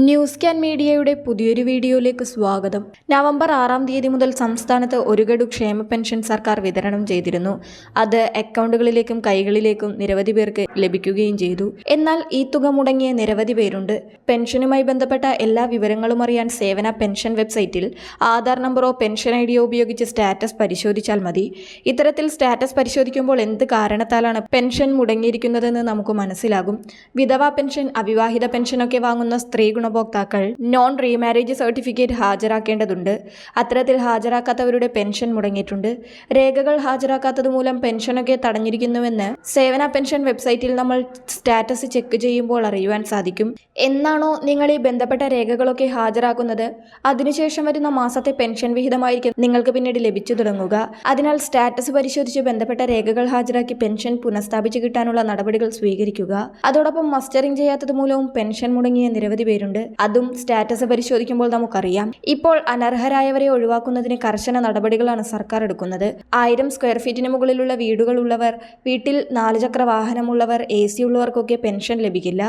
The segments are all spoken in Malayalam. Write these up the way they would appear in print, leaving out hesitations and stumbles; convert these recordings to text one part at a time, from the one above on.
ന്യൂസ് ക്യാൻ മീഡിയയുടെ പുതിയൊരു വീഡിയോയിലേക്ക് സ്വാഗതം. നവംബർ 6-ാം തീയതി മുതൽ സംസ്ഥാനത്ത് ഒരു ഗഡു ക്ഷേമ പെൻഷൻ സർക്കാർ വിതരണം ചെയ്തിരുന്നു. അത് അക്കൗണ്ടുകളിലേക്കും കൈകളിലേക്കും നിരവധി പേർക്ക് ലഭിക്കുകയും ചെയ്തു. എന്നാൽ ഈ തുക മുടങ്ങിയ നിരവധി പേരുണ്ട്. പെൻഷനുമായി ബന്ധപ്പെട്ട എല്ലാ വിവരങ്ങളും അറിയാൻ സേവന പെൻഷൻ വെബ്സൈറ്റിൽ ആധാർ നമ്പറോ പെൻഷൻ ഐഡിയോ ഉപയോഗിച്ച് സ്റ്റാറ്റസ് പരിശോധിച്ചാൽ മതി. ഇത്തരത്തിൽ സ്റ്റാറ്റസ് പരിശോധിക്കുമ്പോൾ എന്ത് കാരണത്താലാണ് പെൻഷൻ മുടങ്ങിയിരിക്കുന്നതെന്ന് നമുക്ക് മനസ്സിലാകും. വിധവാ പെൻഷൻ, അവിവാഹിത പെൻഷനൊക്കെ വാങ്ങുന്ന സ്ത്രീ ഗുണഭോക്താക്കൾ നോൺ റീമാരേജ് സർട്ടിഫിക്കറ്റ് ഹാജരാക്കേണ്ടതുണ്ട്. അത്തരത്തിൽ ഹാജരാക്കാത്തവരുടെ പെൻഷൻ മുടങ്ങിയിട്ടുണ്ട്. രേഖകൾ ഹാജരാക്കാത്തത് മൂലം പെൻഷനൊക്കെ തടഞ്ഞിരിക്കുന്നുവെന്ന് സേവന പെൻഷൻ വെബ്സൈറ്റിൽ നമ്മൾ സ്റ്റാറ്റസ് ചെക്ക് ചെയ്യുമ്പോൾ അറിയുവാൻ സാധിക്കും. എന്നാണോ നിങ്ങൾ ഈ ബന്ധപ്പെട്ട രേഖകളൊക്കെ ഹാജരാക്കുന്നത്, അതിനുശേഷം വരുന്ന മാസത്തെ പെൻഷൻ വിഹിതമായിരിക്കും നിങ്ങൾക്ക് പിന്നീട് ലഭിച്ചു തുടങ്ങുക. അതിനാൽ സ്റ്റാറ്റസ് പരിശോധിച്ച് ബന്ധപ്പെട്ട രേഖകൾ ഹാജരാക്കി പെൻഷൻ പുനഃസ്ഥാപിച്ചു കിട്ടാനുള്ള നടപടികൾ സ്വീകരിക്കുക. അതോടൊപ്പം മസ്റ്ററിംഗ് ചെയ്യാത്തത് മൂലവും പെൻഷൻ മുടങ്ങിയ നിരവധി പേരുണ്ട്. അതും സ്റ്റാറ്റസ് പരിശോധിക്കുമ്പോൾ നമുക്കറിയാം. ഇപ്പോൾ അനർഹരായവരെ ഒഴിവാക്കുന്നതിന് കർശന നടപടികളാണ് സർക്കാർ എടുക്കുന്നത്. 1000 സ്ക്വയർ ഫീറ്റിന് മുകളിലുള്ള വീടുകൾ ഉള്ളവർ, വീട്ടിൽ 4 ചക്ര വാഹനമുള്ളവർ, AC ഉള്ളവർക്കൊക്കെ പെൻഷൻ ലഭിക്കില്ല.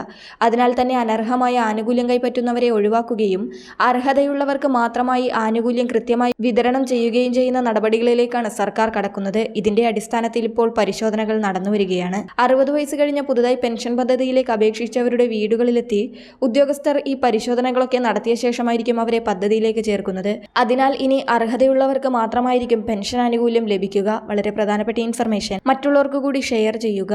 അതിനാൽ തന്നെ അനർഹമായ ആനുകൂല്യം കൈപ്പറ്റുന്നവരെ ഒഴിവാക്കുകയും അർഹതയുള്ളവർക്ക് മാത്രമായി ആനുകൂല്യം കൃത്യമായി വിതരണം ചെയ്യുകയും ചെയ്യുന്ന നടപടികളിലേക്കാണ് സർക്കാർ കടക്കുന്നത്. ഇതിന്റെ അടിസ്ഥാനത്തിൽ ഇപ്പോൾ പരിശോധനകൾ നടന്നുവരികയാണ്. 60 വയസ്സ് കഴിഞ്ഞ പുതുതായി പെൻഷൻ പദ്ധതിയിലേക്ക് അപേക്ഷിച്ചവരുടെ വീടുകളിലെത്തി ഉദ്യോഗസ്ഥർ ഈ പരിശോധനകളൊക്കെ നടത്തിയ ശേഷമായിരിക്കും അവരെ പദ്ധതിയിലേക്ക് ചേർക്കുന്നത്. അതിനാൽ ഇനി അർഹതയുള്ളവർക്ക് മാത്രമായിരിക്കും പെൻഷൻ ആനുകൂല്യം ലഭിക്കുക. വളരെ പ്രധാനപ്പെട്ട ഇൻഫർമേഷൻ മറ്റുള്ളവർക്ക് കൂടി ഷെയർ ചെയ്യുക.